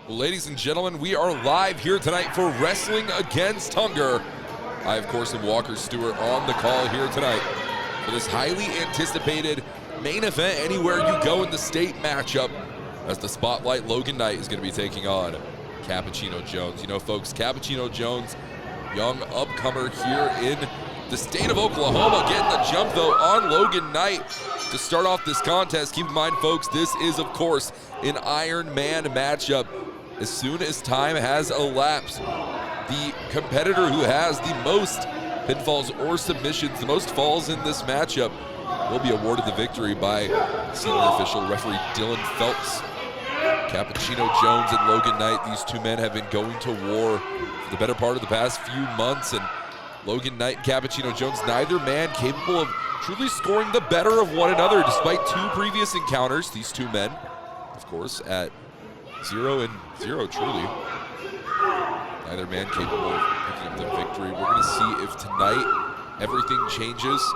Well, ladies and gentlemen, we are live here tonight for Wrestling Against Hunger. I, of course, am Walker Stewart on the call here tonight for this highly anticipated main event anywhere you go in the state matchup, as the Spotlight Logan Knight is going to be taking on Cappuccino Jones. You know, folks, Cappuccino Jones, young upcomer here in the state of Oklahoma, getting the jump, though, on Logan Knight to start off this contest. Keep in mind, folks, this is, of course, an Iron Man matchup. As soon as time has elapsed, the competitor who has the most pinfalls or submissions, the most falls in this matchup, will be awarded the victory by senior official referee Dylan Phelps. Cappuccino Jones and Logan Knight, these two men have been going to war for the better part of the past few months, and Logan Knight and Cappuccino Jones, neither man capable of truly scoring the better of one another despite two previous encounters. These two men, of course, at 0-0 truly. Neither man capable of picking up the victory. We're going to see if tonight everything changes.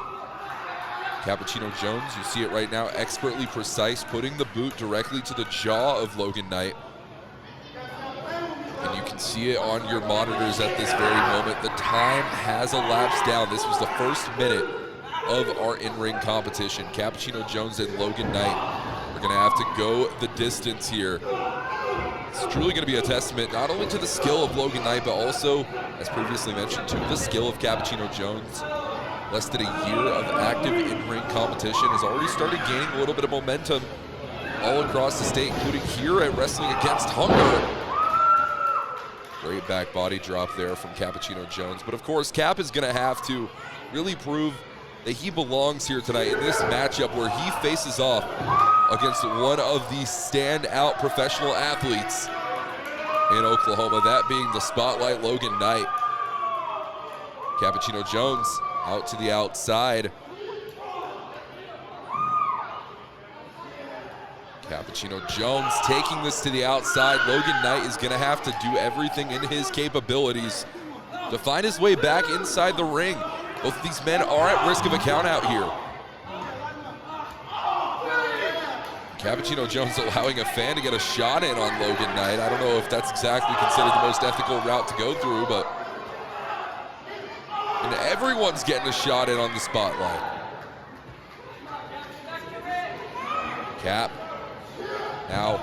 Cappuccino Jones, you see it right now, expertly precise, putting the boot directly to the jaw of Logan Knight. And you can see it on your monitors at this very moment. The time has elapsed down. This was the first minute of our in-ring competition. Cappuccino Jones and Logan Knight are going to have to go the distance here. It's truly going to be a testament not only to the skill of Logan Knight, but also, as previously mentioned, to the skill of Cappuccino Jones. Less than a year of active in-ring competition has already started gaining a little bit of momentum all across the state, including here at Wrestling Against Hunger. Great back body drop there from Cappuccino Jones. But of course, Cap is going to have to really prove that he belongs here tonight in this matchup where he faces off against one of the standout professional athletes in Oklahoma, that being the Spotlight Logan Knight. Cappuccino Jones out to the outside. Cappuccino Jones taking this to the outside. Logan Knight is going to have to do everything in his capabilities to find his way back inside the ring. Both of these men are at risk of a count out here. Cappuccino Jones allowing a fan to get a shot in on Logan Knight. I don't know if that's exactly considered the most ethical route to go through, but and everyone's getting a shot in on the Spotlight. Cap now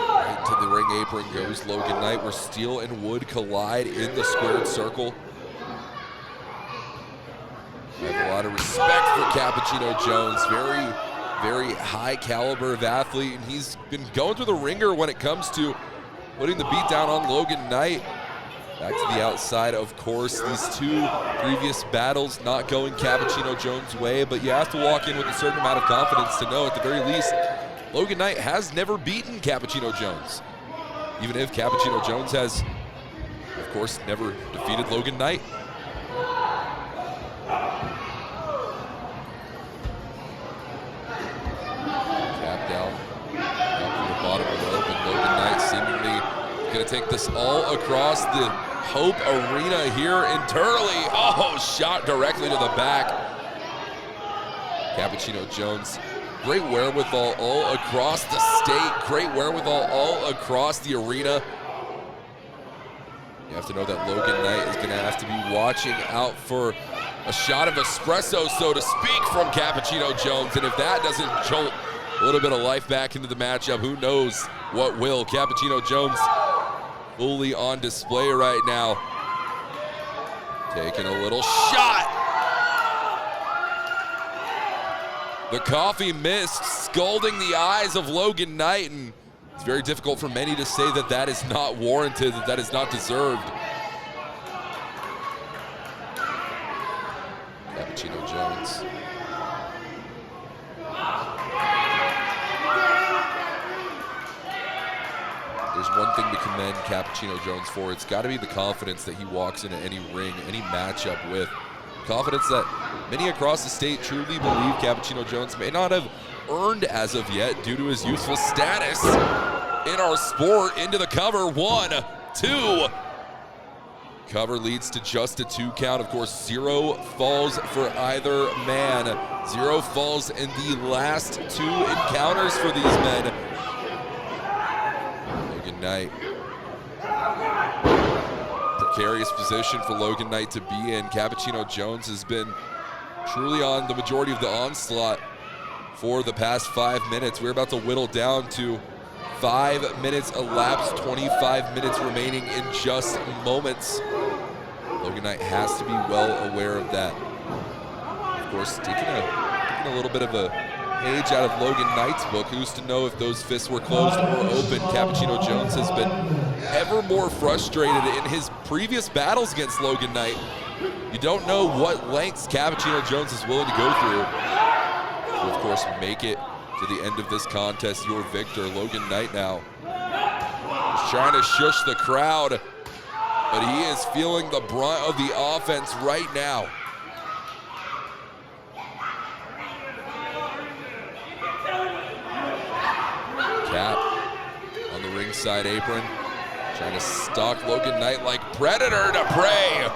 right to the ring apron goes Logan Knight, where steel and wood collide in the squared circle. I have a lot of respect for Cappuccino Jones. Very high caliber of athlete, and he's been going through the ringer when it comes to putting the beat down on Logan Knight. Back to the outside, of course. These two previous battles not going Cappuccino Jones' way, but you have to walk in with a certain amount of confidence to know, at the very least, Logan Knight has never beaten Cappuccino Jones. Even if Cappuccino Jones has, of course, never defeated Logan Knight. Going to take this all across the Hope Arena here in Turley. Oh, shot directly to the back. Cappuccino Jones, great wherewithal all across the state. Great wherewithal all across the arena. You have to know that Logan Knight is going to have to be watching out for a shot of espresso, so to speak, from Cappuccino Jones. And if that doesn't jolt a little bit of life back into the matchup, who knows what will. Cappuccino Jones fully on display right now. Taking a little shot. The coffee mist scalding the eyes of Logan Knight, and it's very difficult for many to say that that is not warranted, that is not deserved. Cappuccino Jones. There's one thing to commend Cappuccino Jones for. It's got to be the confidence that he walks into any ring, any matchup with. Confidence that many across the state truly believe Cappuccino Jones may not have earned as of yet due to his youthful status in our sport. Into the cover, 1, 2. Cover leads to just a 2 count. Of course, 0 falls for either man. 0 falls in the last 2 encounters for these men. Knight. Precarious position for Logan Knight to be in. Cappuccino Jones has been truly on the majority of the onslaught for the past 5 minutes. We're about to whittle down to 5 minutes elapsed, 25 minutes remaining in just moments. Logan Knight has to be well aware of that. Of course, taking a little bit of a page out of Logan Knight's book. Who's to know if those fists were closed or open? Cappuccino Jones has been ever more frustrated in his previous battles against Logan Knight. You don't know what lengths Cappuccino Jones is willing to go through to, of course, make it to the end of this contest. Your victor, Logan Knight, now is trying to shush the crowd, but he is feeling the brunt of the offense right now. Cap on the ringside apron, trying to stalk Logan Knight like predator to prey.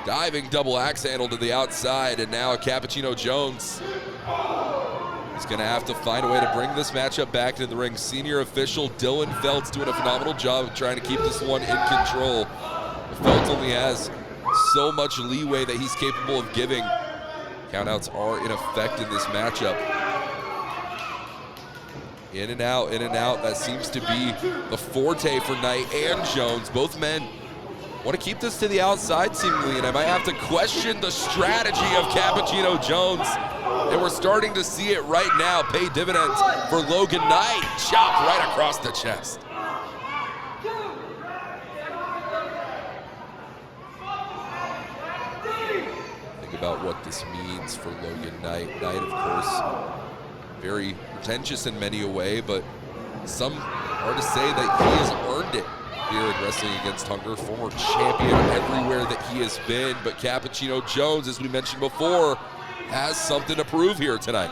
Diving double axe handle to the outside, and now Cappuccino Jones is going to have to find a way to bring this matchup back into the ring. Senior official Dylan Felt's doing a phenomenal job of trying to keep this one in control. Felt only has so much leeway that he's capable of giving. Countouts are in effect in this matchup. In and out, in and out. That seems to be the forte for Knight and Jones. Both men want to keep this to the outside seemingly, and I might have to question the strategy of Cappuccino Jones. And we're starting to see it right now pay dividends for Logan Knight. Chop right across the chest. Think about what this means for Logan Knight. Knight, of course, very pretentious in many a way, but some are to say that he has earned it here in Wrestling Against Hunger. Former champion everywhere that he has been, but Cappuccino Jones, as we mentioned before, has something to prove here tonight.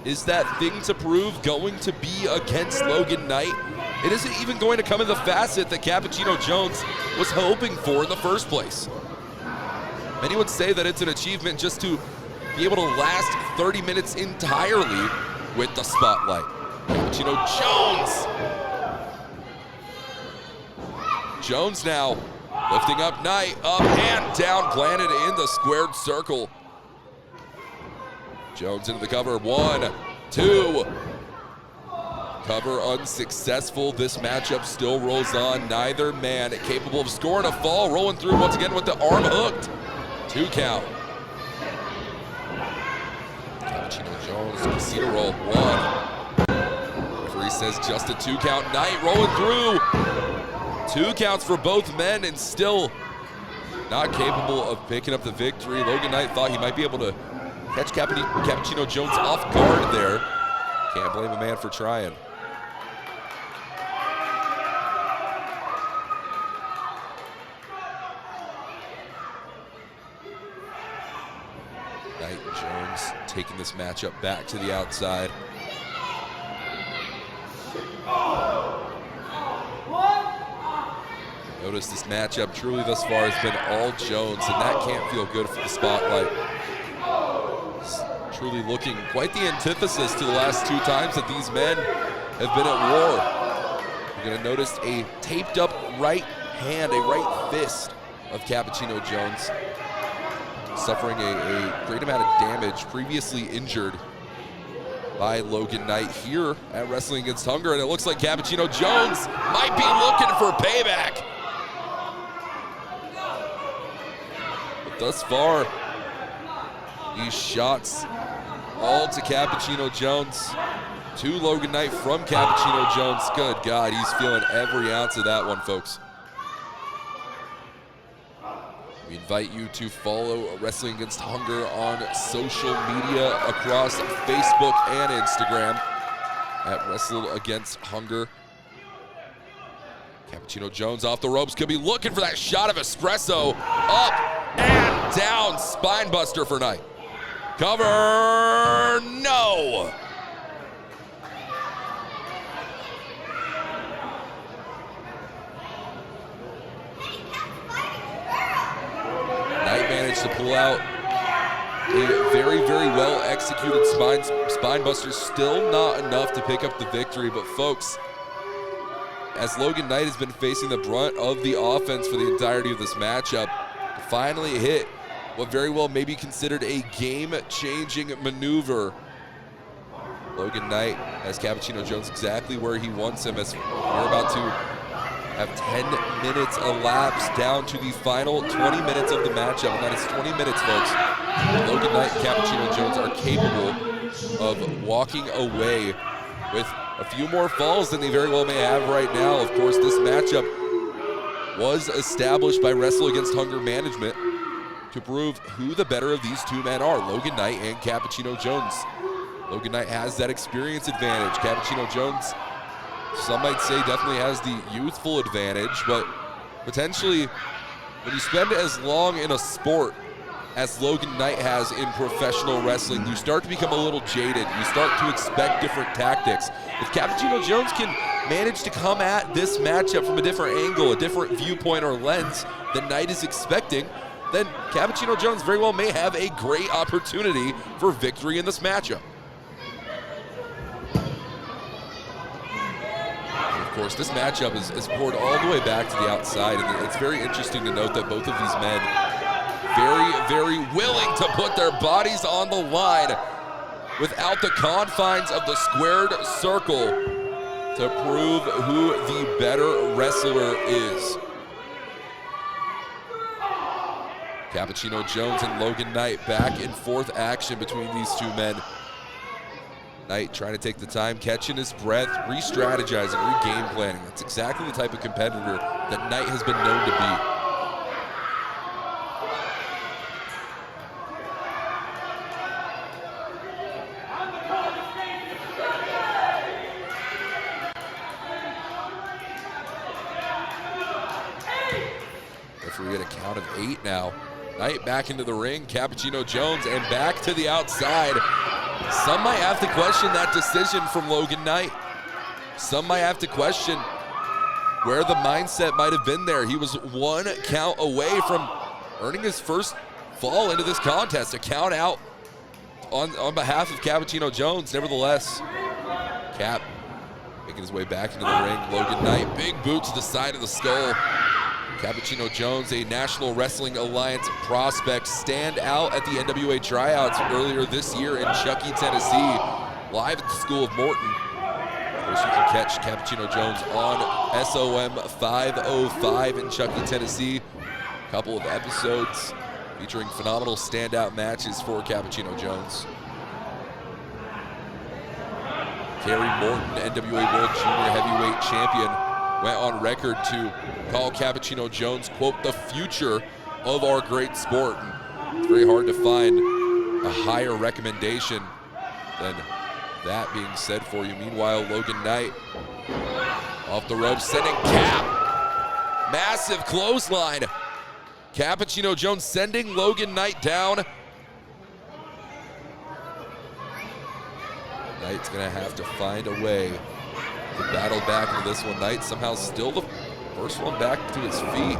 Is that thing to prove going to be against Logan Knight? It isn't even going to come in the facet that Cappuccino Jones was hoping for in the first place. Many would say that it's an achievement just to be able to last 30 minutes entirely with the spotlight. Cappuccino Jones. Jones now lifting up Knight, up and down, planted in the squared circle. Jones into the cover, 1, 2. Cover unsuccessful. This matchup still rolls on. Neither man capable of scoring a fall. Rolling through once again with the arm hooked. 2 count. Cappuccino Jones, Casino roll, 1. Referee says just a 2 count. Knight rolling through. 2 counts for both men, and still not capable of picking up the victory. Logan Knight thought he might be able to catch Cappuccino Jones off guard there. Can't blame a man for trying. Knight and Jones taking this matchup back to the outside. Notice this matchup truly thus far has been all Jones, and that can't feel good for the spotlight. It's truly looking quite the antithesis to the last 2 times that these men have been at war. You're going to notice a taped up right hand, a right fist of Cappuccino Jones, suffering a great amount of damage, previously injured by Logan Knight here at Wrestling Against Hunger, and it looks like Cappuccino Jones might be looking for payback. Thus far, these shots all to Cappuccino Jones, to Logan Knight from Cappuccino Jones. Good God, he's feeling every ounce of that one, folks. We invite you to follow Wrestling Against Hunger on social media across Facebook and Instagram at Wrestle Against Hunger. Cappuccino Jones off the ropes, could be looking for that shot of espresso. Up and down, spine buster for Knight. Cover, no. Knight managed to pull out a very, very well executed spine buster. Still not enough to pick up the victory, but folks, as Logan Knight has been facing the brunt of the offense for the entirety of this matchup, to finally hit what very well may be considered a game-changing maneuver. Logan Knight has Cappuccino Jones exactly where he wants him, as we're about to have 10 minutes elapsed down to the final 20 minutes of the matchup. And that is 20 minutes, folks. Logan Knight and Cappuccino Jones are capable of walking away with a few more falls than they very well may have right now. Of course, this matchup was established by Wrestle Against Hunger management to prove who the better of these two men are, Logan Knight and Cappuccino Jones. Logan Knight has that experience advantage. Cappuccino Jones, some might say, definitely has the youthful advantage, but potentially when you spend as long in a sport as Logan Knight has in professional wrestling, you start to become a little jaded. You start to expect different tactics. If Cappuccino Jones can manage to come at this matchup from a different angle, a different viewpoint or lens than Knight is expecting, then Cappuccino Jones very well may have a great opportunity for victory in this matchup. Of course, this matchup is poured all the way back to the outside, and it's very interesting to note that both of these men very willing to put their bodies on the line without the confines of the squared circle to prove who the better wrestler is. Cappuccino Jones and Logan Knight, back and forth action between these two men. Knight trying to take the time, catching his breath, re-strategizing, re-game planning. That's exactly the type of competitor that Knight has been known to be. Referee at a count of 8 now. Knight back into the ring, Cappuccino Jones, and back to the outside. Some might have to question that decision from Logan Knight. Some might have to question where the mindset might have been there. He was 1 count away from earning his first fall into this contest. A count out on behalf of Cappuccino Jones. Nevertheless, Cap making his way back into the ring. Logan Knight, big boot to the side of the skull. Cappuccino Jones, a National Wrestling Alliance prospect, stand out at the NWA tryouts earlier this year in Chuckey, Tennessee, live at the School of Morton. Of course, you can catch Cappuccino Jones on SOM 505 in Chuckey, Tennessee. A couple of episodes featuring phenomenal standout matches for Cappuccino Jones. Kerry Morton, NWA World Junior Heavyweight Champion, went on record to call Cappuccino Jones, quote, the future of our great sport. And it's very hard to find a higher recommendation than that being said for you. Meanwhile, Logan Knight off the ropes, sending Cap. Massive clothesline. Cappuccino Jones sending Logan Knight down. Knight's gonna have to find a way to battle back into this one. Knight somehow still the first one back to his feet.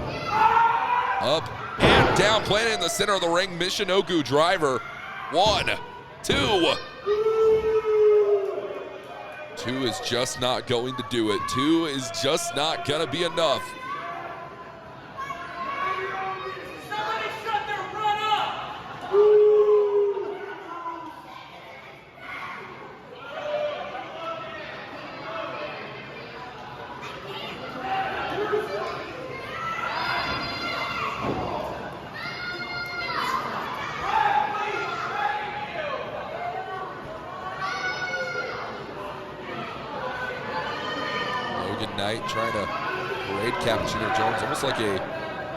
Up and down, planted in the center of the ring. Michinoku driver. 1, 2. 2 is just not going to do it. 2 is just not gonna be enough. Somebody shut their run up! Knight trying to parade Cappuccino Jones, almost like a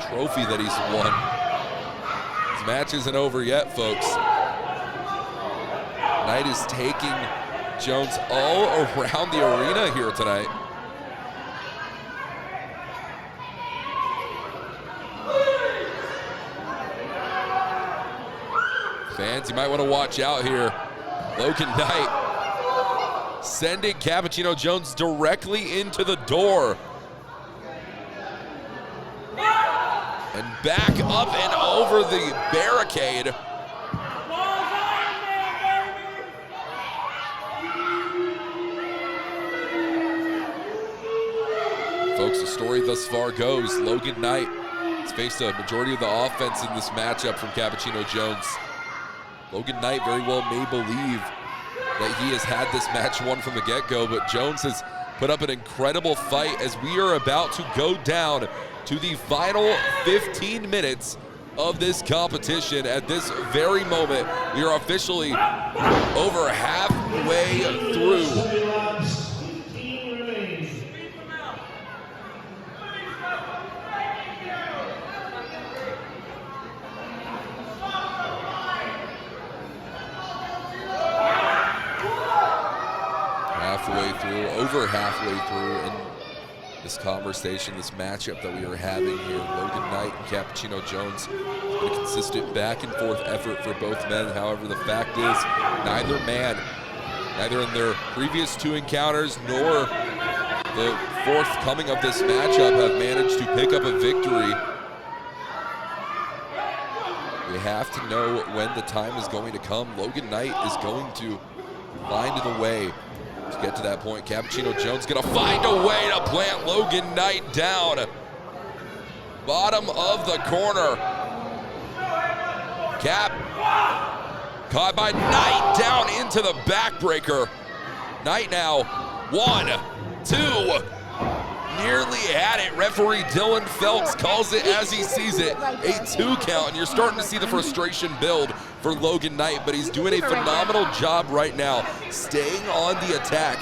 trophy that he's won. His match isn't over yet, folks. Knight is taking Jones all around the arena here tonight. Fans, you might want to watch out here. Logan Knight sending Cappuccino Jones directly into the door. And back up and over the barricade. Folks, the story thus far goes, Logan Knight has faced a majority of the offense in this matchup from Cappuccino Jones. Logan Knight very well may believe that he has had this match won from the get-go, but Jones has put up an incredible fight as we are about to go down to the final 15 minutes of this competition. At this very moment, we are officially over halfway through. Over halfway through in this conversation, this matchup that we are having here. Logan Knight and Cappuccino Jones. A consistent back and forth effort for both men. However, the fact is, neither in their previous two encounters nor the forthcoming of this matchup have managed to pick up a victory. We have to know when the time is going to come. Logan Knight is going to find the way to get to that point. Cappuccino Jones gonna find a way to plant Logan Knight down. Bottom of the corner. Cap caught by Knight down into the backbreaker. Knight now, 1, 2, nearly had it. Referee Dylan Phelps calls it as he sees it, a 2 count, and you're starting to see the frustration build for Logan Knight, but he's doing a phenomenal job right now, staying on the attack,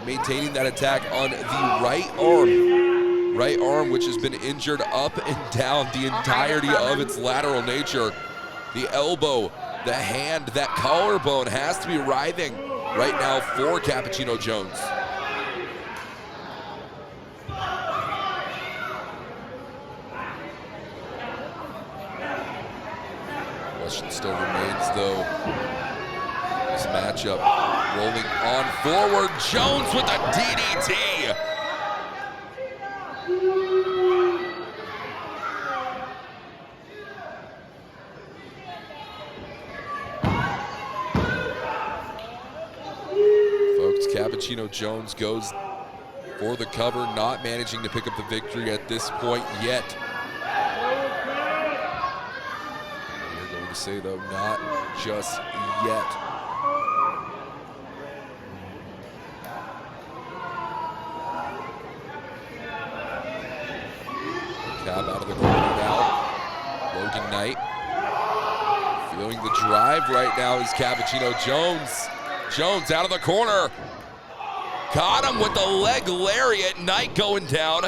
maintaining that attack on the right arm, which has been injured up and down the entirety of its lateral nature. The elbow, the hand, that collarbone has to be writhing right now for Cappuccino Jones. Question still remains, though. This matchup rolling on forward. Jones with a DDT. Folks, Cappuccino Jones goes for the cover, not managing to pick up the victory at this point yet. Say though, not just yet. Cap out of the corner now. Logan Knight feeling the drive right now is Cappuccino Jones. Jones out of the corner. Caught him with the leg lariat. Knight going down.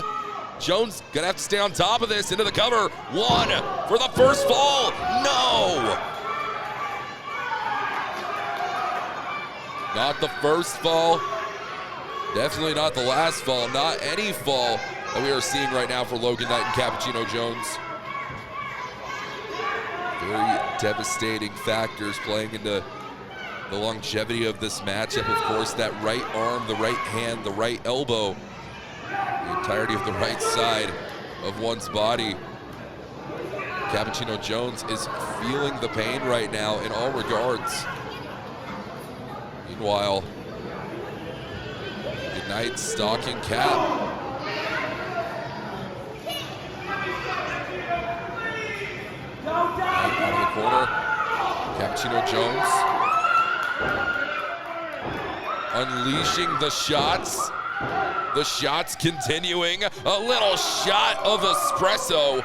Jones gonna have to stay on top of this, into the cover. 1 for the first fall, no! Not the first fall, definitely not the last fall, not any fall that we are seeing right now for Logan Knight and Cappuccino Jones. Very devastating factors playing into the longevity of this matchup. Of course, that right arm, the right hand, the right elbow, the entirety of the right side of one's body. Cappuccino Jones is feeling the pain right now in all regards. Meanwhile, Good Knight stalking Cap. Knight out of the corner. Cappuccino Jones unleashing the shots. The shots continuing. A little shot of espresso.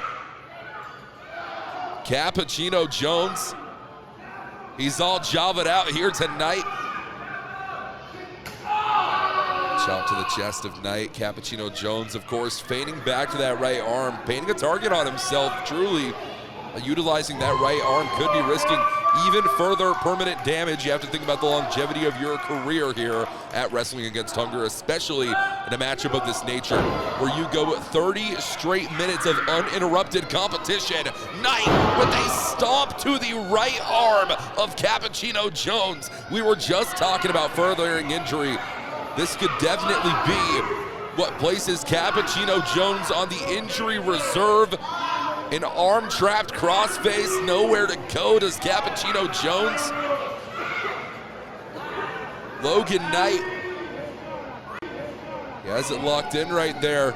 Cappuccino Jones, he's all javaed out here tonight. Shot to the chest of Knight. Cappuccino Jones, of course, feigning back to that right arm, painting a target on himself. Truly, utilizing that right arm could be risking even further permanent damage. You have to think about the longevity of your career here at Wrestling Against Hunger, especially in a matchup of this nature where you go 30 straight minutes of uninterrupted competition. Knight with a stomp to the right arm of Cappuccino Jones. We were just talking about furthering injury. This could definitely be what places Cappuccino Jones on the injury reserve. An arm-trapped crossface, nowhere to go does Cappuccino Jones. Logan Knight He has it locked in right there.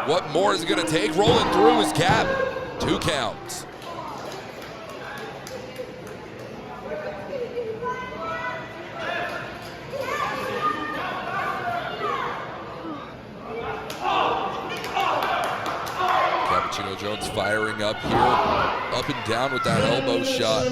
What more is it gonna take? Rolling through his Cap. 2 counts. Cappuccino Jones firing up here, up and down with that elbow shot.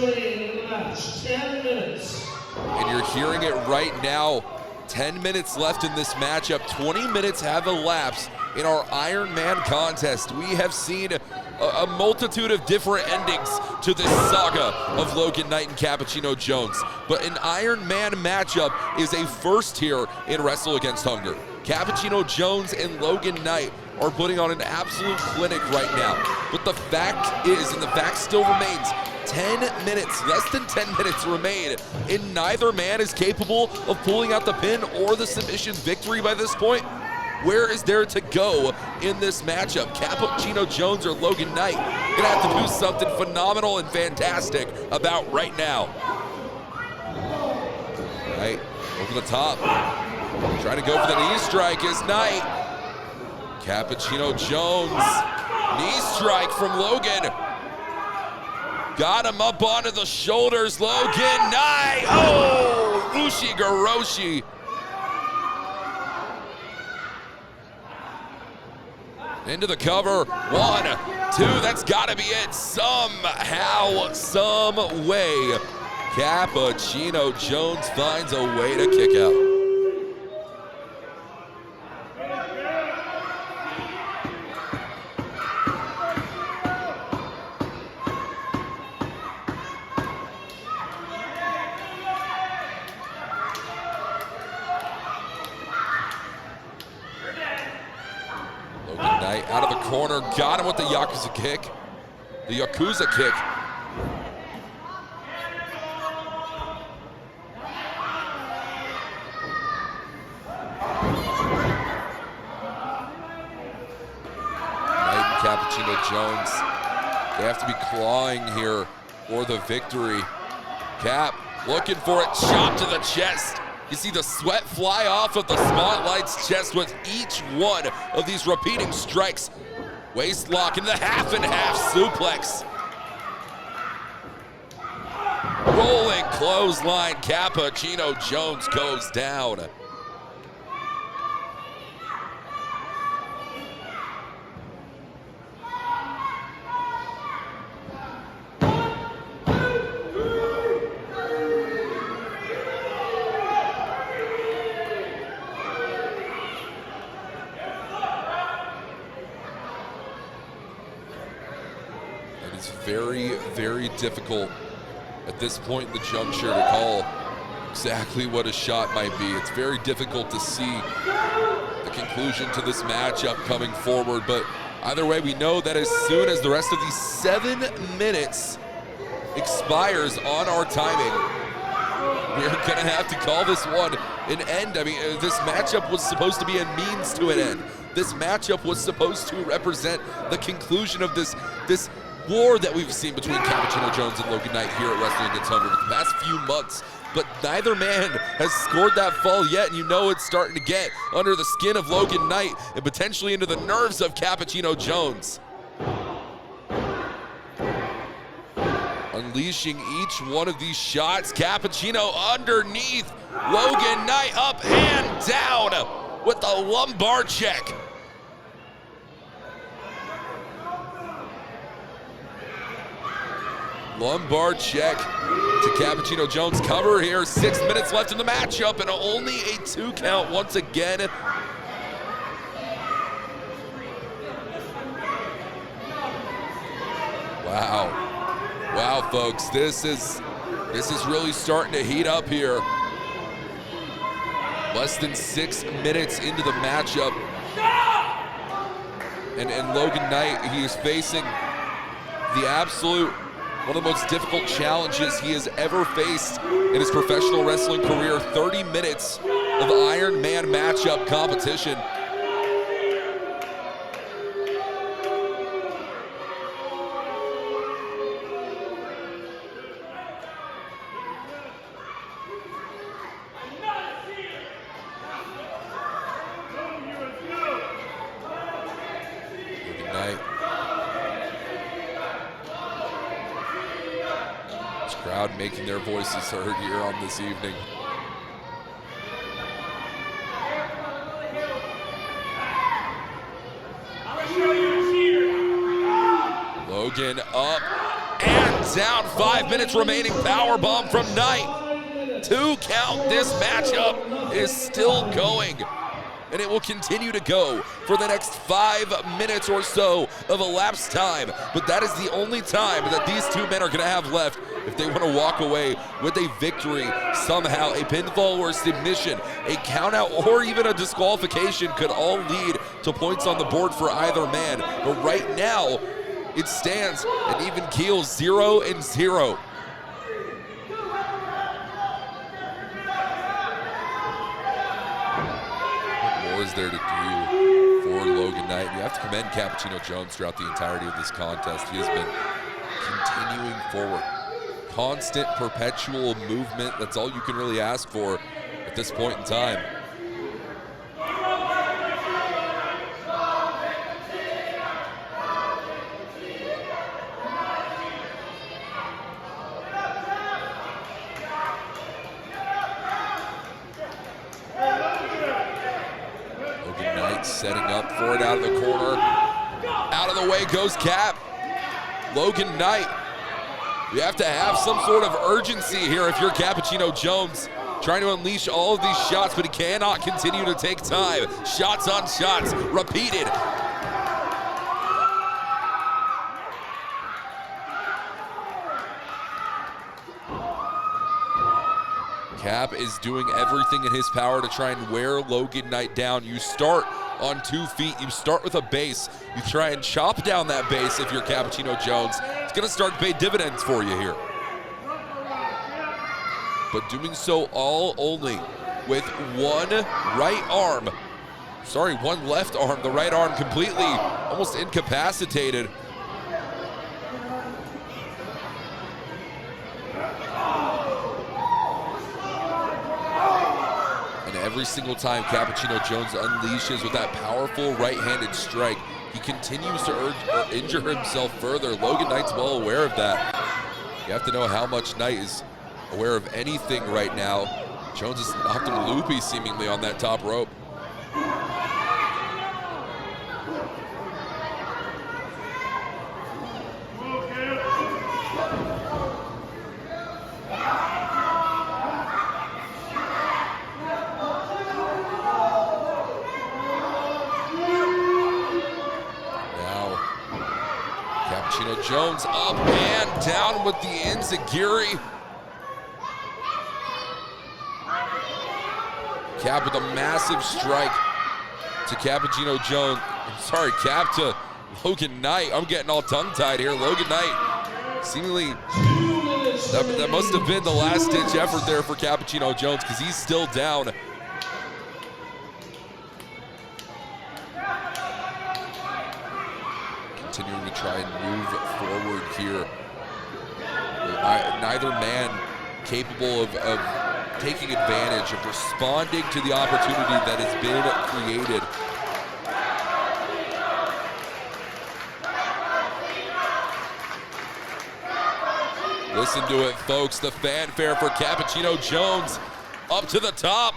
And you're hearing it right now. 10 minutes left in this matchup. 20 minutes have elapsed in our Iron Man contest. We have seen a multitude of different endings to this saga of Logan Knight and Cappuccino Jones. But an Iron Man matchup is a first here in Wrestle Against Hunger. Cappuccino Jones and Logan Knight are putting on an absolute clinic right now. But the fact is, and the fact still remains, 10 minutes, less than 10 minutes remain, and neither man is capable of pulling out the pin or the submission victory by this point. Where is there to go in this matchup? Cappuccino Jones or Logan Knight gonna have to do something phenomenal and fantastic about right now. Knight over the top, trying to go for the knee strike is Knight. Cappuccino Jones, knee strike from Logan. Got him up onto the shoulders, Logan Knight. Oh, Ushi-Garoshi. Into the cover, 1, 2, that's gotta be it. Somehow, some way, Cappuccino Jones finds a way to kick out. Out of the corner, got him with the Yakuza kick. The Yakuza kick. Knight and Cappuccino Jones, they have to be clawing here for the victory. Cap looking for it, chop to the chest. You see the sweat fly off of the Spotlight's chest with each one of these repeating strikes. Waist lock in the half and half suplex. Rolling clothesline, Cappuccino Jones goes down. Very, very difficult at this point in the juncture to call exactly what a shot might be. It's very difficult to see the conclusion to this matchup coming forward, but either way, we know that as soon as the rest of these 7 minutes expires on our timing, we're gonna have to call this one an end. I mean, this matchup was supposed to be a means to an end. This matchup was supposed to represent the conclusion of this war that we've seen between Cappuccino Jones and Logan Knight here at Wrestling Against Hunger for the past few months, but neither man has scored that fall yet, and you know it's starting to get under the skin of Logan Knight and potentially into the nerves of Cappuccino Jones. Unleashing each one of these shots, Cappuccino underneath, Logan Knight up and down with the lumbar check. Lumbar check to Cappuccino Jones. Cover here, 6 minutes left in the matchup, and only a 2 count once again. Wow. Wow, folks, this is really starting to heat up here. Less than 6 minutes into the matchup. And Logan Knight, he is facing the absolute one of the most difficult challenges he has ever faced in his professional wrestling career. 30 minutes of Iron Man matchup competition. crowd making their voices heard here on this evening. Logan up and down, 5 minutes remaining, powerbomb from Knight. 2 count, this matchup is still going, and it will continue to go for the next 5 minutes or so of elapsed time. But that is the only time that these two men are gonna have left if they wanna walk away with a victory somehow. A pinfall or a submission, a count out, or even a disqualification could all lead to points on the board for either man. But right now, it stands an even keel, 0-0. What more is there to do for Logan Knight? You have to commend Cappuccino Jones throughout the entirety of this contest. He has been continuing forward. Constant, perpetual movement. That's all you can really ask for at this point in time. Logan Knight setting up for it out of the corner. Out of the way goes Cap. Logan Knight. You have to have some sort of urgency here if you're Cappuccino Jones, trying to unleash all of these shots, but he cannot continue to take time. Shots on shots, repeated. Cap is doing everything in his power to try and wear Logan Knight down. You start on 2 feet, you start with a base, you try and chop down that base if you're Cappuccino Jones. It's gonna start to pay dividends for you here. But doing so all only with one left arm, the right arm completely almost incapacitated. Every single time Cappuccino Jones unleashes with that powerful right-handed strike, he continues to injure himself further. Logan Knight's well aware of that. You have to know how much Knight is aware of anything right now. Jones has knocked him loopy seemingly on that top rope. Cappuccino Jones up and down with the enziguri. Cap with a massive strike to Cappuccino Jones. I'm sorry, Cap to Logan Knight. I'm getting all tongue-tied here. Logan Knight seemingly, that must have been the last-ditch effort there for Cappuccino Jones because he's still down. Continuing to try and move forward here. Neither man capable of taking advantage, of responding to the opportunity that has been created. Listen to it, folks. The fanfare for Cappuccino Jones up to the top.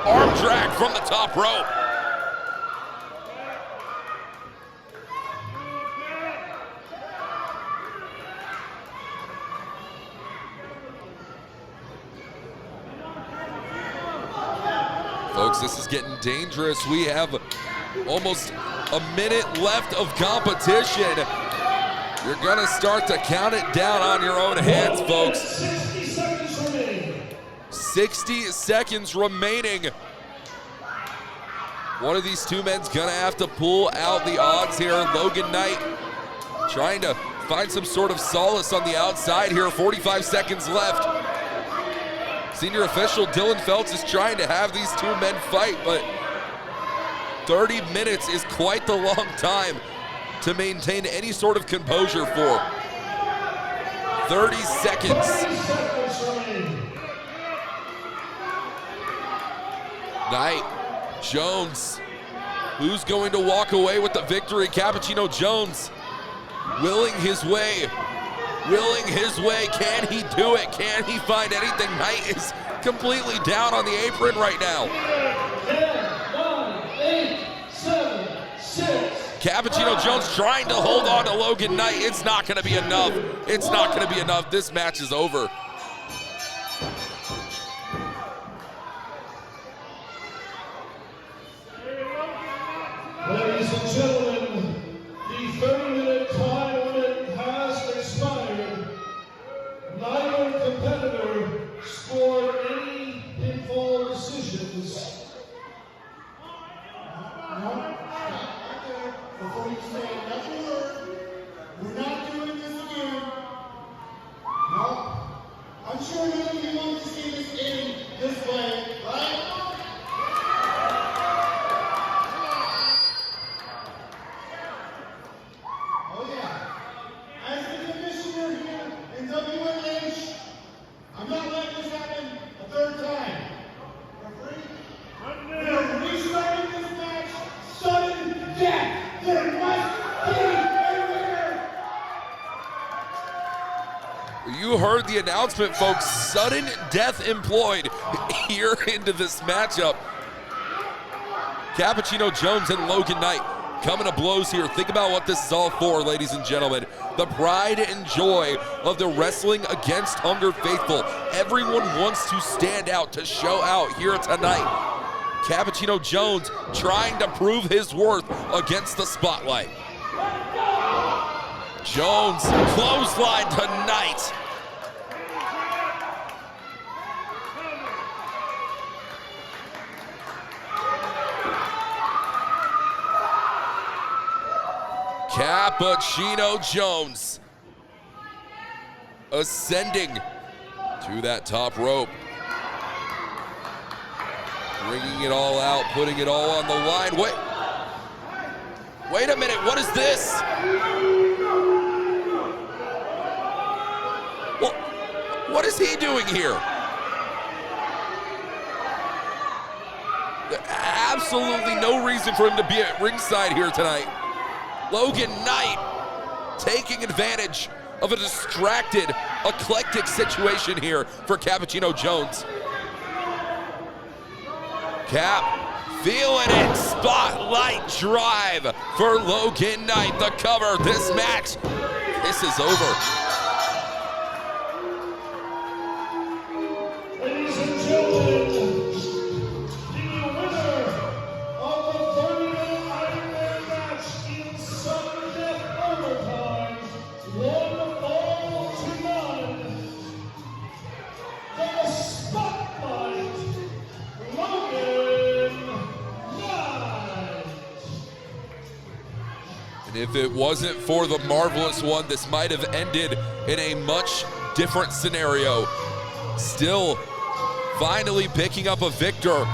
Arm drag from the top rope. Folks, this is getting dangerous. We have almost a minute left of competition. You're gonna start to count it down on your own hands, folks. 60 seconds remaining. One of these two men's gonna have to pull out the odds here. Logan Knight trying to find some sort of solace on the outside here. 45 seconds left. Senior official Dylan Feltz is trying to have these two men fight, but 30 minutes is quite the long time to maintain any sort of composure for. 30 seconds. Knight, Jones, who's going to walk away with the victory? Cappuccino Jones willing his way willing his way. Can he do it? Can he find anything? Knight is completely down on the apron right now. 10, 9, 8, 7, 6. Cappuccino Jones trying to hold on to Logan Knight. It's not going to be enough. It's not going to be enough. This match is over. Ladies and gentlemen, the 30-minute time limit has expired. Neither competitor scored any pinfall decisions. Before you say another word, we're not doing this again. No. I'm sure none of you want to see this end this way, right? Oh yeah. As the commissioner here in WLH, I'm not letting this happen a third time. Referee, we are restarting this match. Sudden death. There must be a winner! You heard the announcement, folks. Sudden death employed here into this matchup. Cappuccino Jones and Logan Knight coming to blows here. Think about what this is all for, ladies and gentlemen. The pride and joy of the Wrestling Against Hunger faithful. Everyone wants to stand out, to show out here tonight. Cappuccino Jones trying to prove his worth against the spotlight. Jones clothesline to Knight. Cappuccino Jones ascending to that top rope. Bringing it all out, putting it all on the line. Wait a minute, what is this? What is he doing here? Absolutely no reason for him to be at ringside here tonight. Logan Knight taking advantage of a distracted, eclectic situation here for Cappuccino Jones. Cap feeling it, spotlight drive for Logan Knight, the cover. This match, this is over. Ladies and gentlemen, the winner of the 30-minute Iron Man match in sudden death overtime, 1-2-9, the spotlight, Logan Knight. And if it wasn't for the Marvelous One, this might have ended in a much different scenario. Still, finally picking up a victor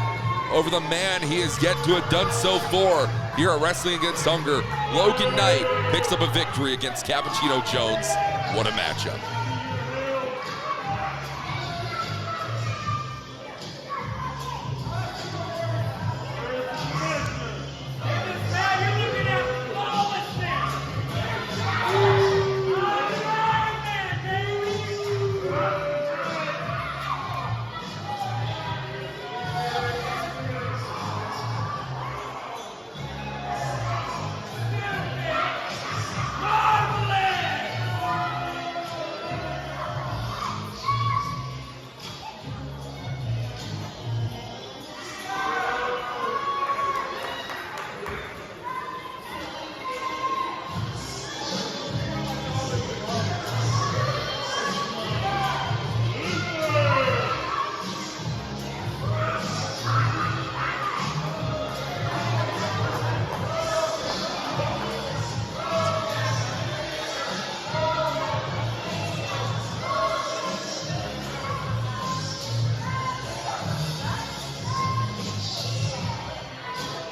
over the man he has yet to have done so for here at Wrestling Against Hunger. Logan Knight picks up a victory against Cappuccino Jones. What a matchup.